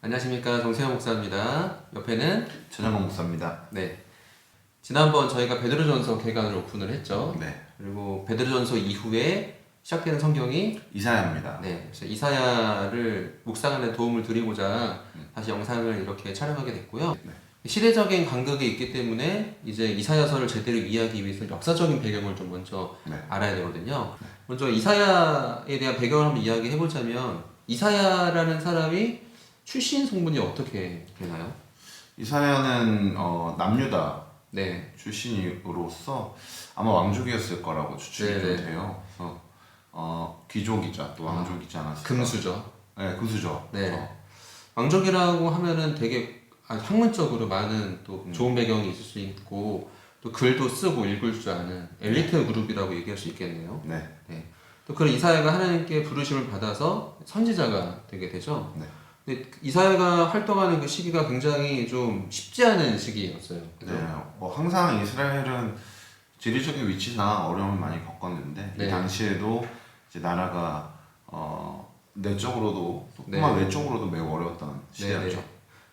안녕하십니까, 정세영 목사입니다. 옆에는 전현무 목사입니다. 네, 지난번 저희가 베드로전서 개관을 오픈을 했죠. 네, 그리고 베드로전서 이후에 시작되는 성경이 이사야입니다. 그래서 이사야를 묵상하는 데 도움을 드리고자 다시 영상을 이렇게 촬영하게 됐고요. 네. 시대적인 간극이 있기 때문에 이제 이사야서를 제대로 이해하기 위해서 역사적인 배경을 좀 먼저 네. 알아야 되거든요. 먼저 이사야에 대한 배경을 한번 이야기해보자면, 이사야라는 사람이 출신 성분이 어떻게 되나요? 이사야는 남유다 네. 출신으로서 아마 왕족이었을 거라고 추측이 좀 네네. 돼요. 그래서 귀족이자 또 왕족이지 않았을까. 금수저. 네, 금수저. 네. 왕족이라고 하면은 되게 학문적으로 많은 또 좋은 배경이 있을 수 있고, 또 글도 쓰고 읽을 줄 아는 엘리트 그룹이라고 얘기할 수 있겠네요. 네. 네. 또 그런 이사야가 하나님께 부르심을 받아서 선지자가 되게 되죠. 네. 근데 이사야가 활동하는 그 시기가 굉장히 좀 쉽지 않은 시기였어요. 그죠? 네. 항상 이스라엘은 지리적인 위치상 어려움을 많이 겪었는데 네. 이 당시에도 이제 나라가 내적으로도 또만 네. 외적으로도 매우 어려웠던 시대였죠. 네네.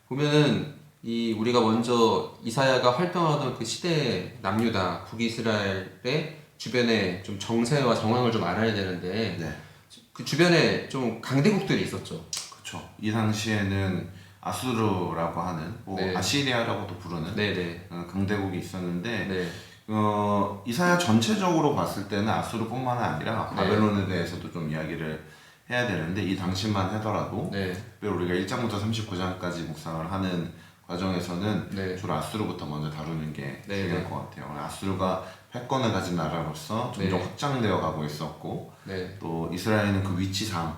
보면은 우리가 먼저 이사야가 활동하던 그 시대 남유다 북이스라엘의 주변에 좀 정세와 정황을 좀 알아야 되는데, 네. 그 주변에 좀 강대국들이 있었죠. 그렇죠. 이 당시에는 아수르라고 하는 네. 아시리아라고도 부르는 네네. 강대국이 있었는데 네. 이사야 전체적으로 봤을 때는 아수르뿐만 아니라 네. 바벨론에 대해서도 좀 이야기를 해야 되는데 이 당시만 하더라도 네. 특별히 우리가 1장부터 39장까지 묵상을 하는 과정에서는 네. 주로 아수르부터 먼저 다루는 게 네. 중요할 것 같아요. 아수르가 패권을 가진 나라로서 점점 네. 확장되어 가고 있었고 네. 또 이스라엘은 그 위치상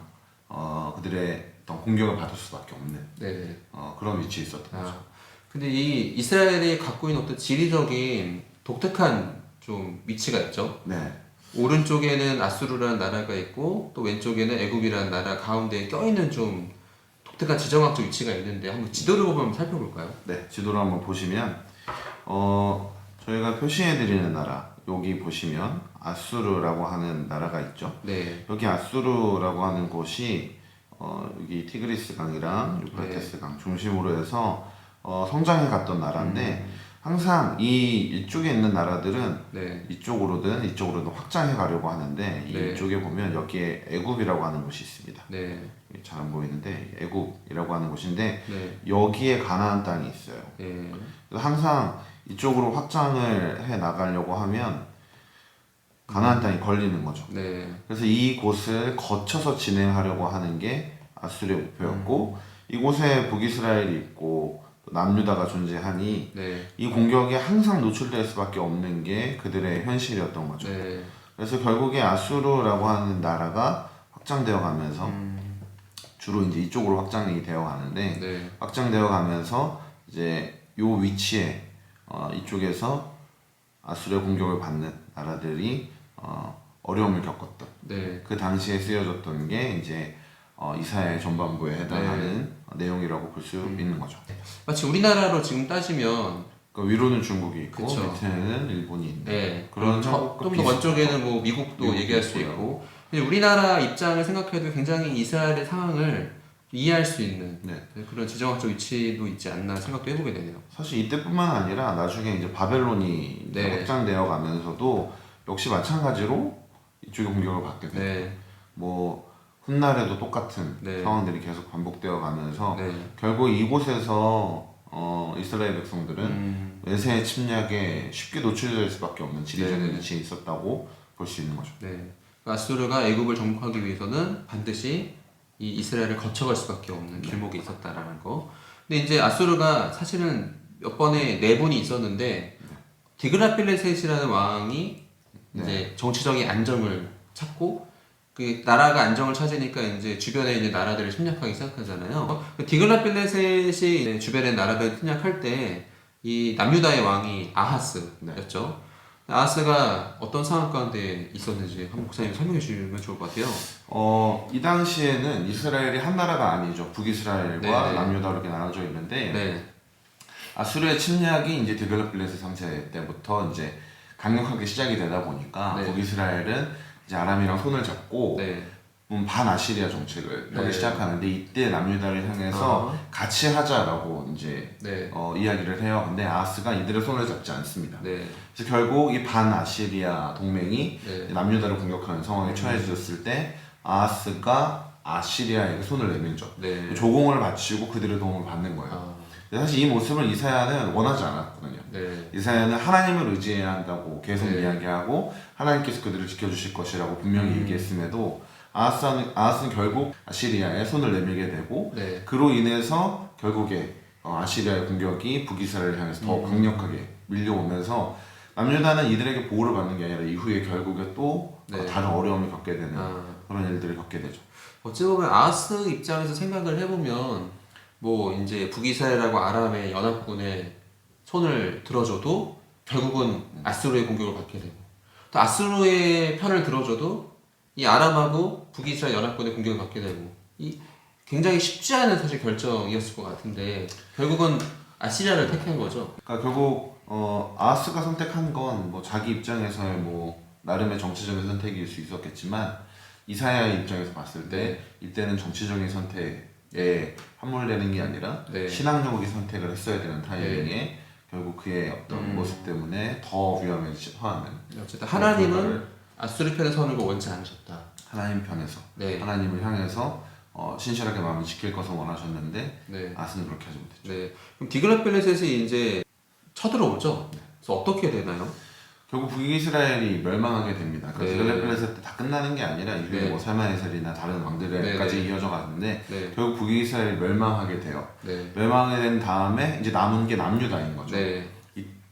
그들의 어떤 공격을 받을 수밖에 없는 네네. 그런 위치에 있었던 거죠. 근데 이 이스라엘이 갖고 있는 어떤 지리적인 독특한 좀 위치가 있죠. 네, 오른쪽에는 아수르라는 나라가 있고, 또 왼쪽에는 애굽이라는 나라 가운데에 껴있는 좀 독특한 지정학적 위치가 있는데, 한번 지도를 보면 한번 살펴볼까요? 네, 지도를 한번 보시면 저희가 표시해드리는 나라 여기 보시면 아수르라고 하는 나라가 있죠. 네. 여기 아수르라고 하는 곳이 여기 티그리스 강이랑 유프라테스 강 중심으로 해서 성장해 갔던 나라인데 항상 이쪽에 있는 나라들은 네. 이쪽으로든 확장해 가려고 하는데 네. 이쪽에 보면 여기에 애굽이라고 하는 곳이 있습니다. 네. 잘 안 보이는데 애굽이라고 하는 곳인데 네. 여기에 가나안 땅이 있어요. 네. 그래서 항상 이쪽으로 확장을 해 나가려고 하면 가나안 땅이 걸리는 거죠. 네. 그래서 이곳을 거쳐서 진행하려고 하는 게 아수르의 목표였고 이곳에 북이스라엘이 있고 또 남유다가 존재하니 네. 이 공격에 항상 노출될 수밖에 없는 게 그들의 현실이었던 거죠. 네. 그래서 결국에 아수르라고 하는 나라가 확장되어 가면서 주로 이제 이쪽으로 확장이 되어 가는데 네. 확장되어 가면서 이제 요 위치에 이쪽에서 아수르의 공격을 받는 나라들이 어려움을 겪었던 네. 그 당시에 쓰여졌던 게 이제 이사야의 전반부에 해당하는 내용이라고 볼 수 있는 거죠. 마치 우리나라로 지금 따지면, 그 위로는 중국이 있고 그쵸. 밑에는 일본이 있는 네. 그런 좀 한국과 더 비슷한 원쪽에는 뭐 미국도 미국도 얘기할 수 있고요. 있고, 근데 우리나라 입장을 생각해도 굉장히 이스라엘의 상황을 이해할 수 있는 네. 그런 지정학적 위치도 있지 않나 생각도 해보게 되네요. 사실 이때뿐만 아니라 나중에 이제 바벨론이 이제 네. 확장되어 가면서도 역시 마찬가지로 이쪽에 공격을 받게 돼요. 네. 뭐 훗날에도 똑같은 네. 상황들이 계속 반복되어 가면서 네. 결국 이곳에서 이스라엘 백성들은 외세의 침략에 쉽게 노출될 수밖에 없는 지리적인 네. 위치에 있었다고 볼 수 있는 거죠. 네. 아수르가 애굽을 정복하기 위해서는 반드시 이 이스라엘을 거쳐갈 수밖에 없는 길목이 있었다라는 거. 근데 이제 아수르가 사실은 몇 번의 내분이 있었는데, 디그라필레셋이라는 왕이 이제 정치적인 안정을 찾고, 그 나라가 안정을 찾으니까 이제 주변에 있는 나라들을 침략하기 시작하잖아요. 디글라필레셋이 주변의 나라들을 침략할 때 이 남유다의 왕이 아하스였죠. 아하스가 어떤 상황 가운데 있었는지 한번 목사님 설명해 주시면 좋을 것 같아요. 이 당시에는 이스라엘이 한 나라가 아니죠. 북이스라엘과 네네. 남유다 이렇게 나눠져 있는데 네. 아수르의 침략이 이제 디글라필레셋 3세 때부터 이제 강력하게 시작이 되다 보니까 네. 북이스라엘은 이제 아람이랑 손을 잡고 네. 반아시리아 정책을 펴기 네. 시작하는데 이때 남유다를 향해서 같이 하자라고 이제 네. 이야기를 해요. 근데 아하스가 이들의 손을 잡지 않습니다. 네. 그래서 결국 이 반아시리아 동맹이 네. 남유다를 공격하는 상황에 처해졌을 때 아하스가 아시리아에게 손을 내밀죠. 네. 조공을 바치고 그들의 도움을 받는 거예요. 아, 근데 사실 이 모습을 이사야는 원하지 않았거든요. 네. 이사야는 하나님을 의지해야 한다고 계속 네. 이야기하고 하나님께서 그들을 지켜주실 것이라고 분명히 얘기했음에도 아하스는 결국 아시리아에 손을 내밀게 되고 네. 그로 인해서 결국에 아시리아의 공격이 북이스라엘을 향해서 더 강력하게 밀려오면서 남유다는 이들에게 보호를 받는 게 아니라 이후에 결국에 또 네. 다른 어려움을 겪게 되는 아. 그런 일들을 겪게 되죠. 어찌 보면 아하스 입장에서 생각을 해보면 뭐 이제 북이스라엘하고 아람의 연합군에 손을 들어줘도 결국은 아수르의 공격을 받게 되고 또 아수르의 편을 들어줘도 이 아람하고 북이스라엘 연합군의 공격을 받게 되고 이 굉장히 쉽지 않은 사실 결정이었을 것 같은데 결국은 아시리아를 택한 거죠. 그러니까 결국 아하스가 선택한 건 뭐 자기 입장에서의 뭐 나름의 정치적인 선택일 수 있었겠지만 이사야의 입장에서 봤을 때 이때는 정치적인 선택에 함몰되는 게 아니라 네. 신앙적인 선택을 했어야 되는 타이밍에 결국 그의 어떤 모습 때문에 더 위험에 처하는 어쨌든 하나님은 아수르 편에 서는 걸 원치 않으셨다. 하나님 편에서 네. 하나님을 향해서 신실하게 마음을 지킬 것을 원하셨는데 네. 아스는 그렇게 하지 못했죠. 네. 그럼 디글랏벨레셋이 이제 쳐들어오죠. 그래서 어떻게 되나요? 결국 북이스라엘이 멸망하게 됩니다. 그 네. 디글렛벨레셋 때 다 끝나는 게 아니라 이후에 네. 뭐 살만에셀이나 다른 왕들에까지 네. 이어져 가는데 네. 결국 북이스라엘이 멸망하게 돼요. 네. 멸망이 된 다음에 이제 남은 게 남유다인 거죠. 네.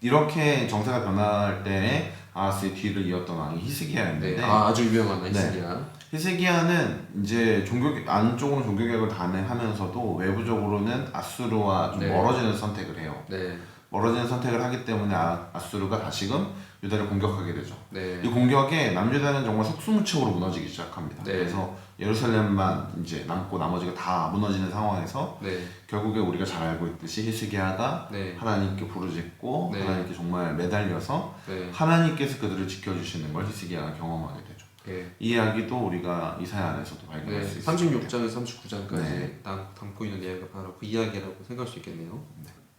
이렇게 정세가 변할 때 아하스의 뒤를 이었던 왕이 히스기야였는데 네. 아주 유명한 히스기야. 히스기야는 이제 안쪽으로 종교개혁을 단행하면서도 외부적으로는 아수르와 좀 네. 멀어지는 선택을 해요. 네. 멀어지는 선택을 하기 때문에 아수르가 다시금 유다를 공격하게 되죠. 네. 이 공격에 남유다는 정말 속수무책으로 무너지기 시작합니다. 네. 그래서 예루살렘만 이제 남고 나머지가 다 무너지는 상황에서 네. 결국에 우리가 잘 알고 있듯이 히스기야가 네. 하나님께 부르짖고 네. 하나님께 정말 매달려서 네. 하나님께서 그들을 지켜주시는 걸 히스기야가 경험하게 되죠. 네. 이 이야기도 우리가 이사야 안에서도 발견할 수 있습니다. 36장에서 39장까지 네. 담고 있는 이야기가 바로 그 이야기라고 생각할 수 있겠네요.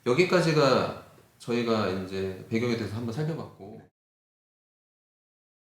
여기까지가 저희가 이제 배경에 대해서 한번 살펴봤고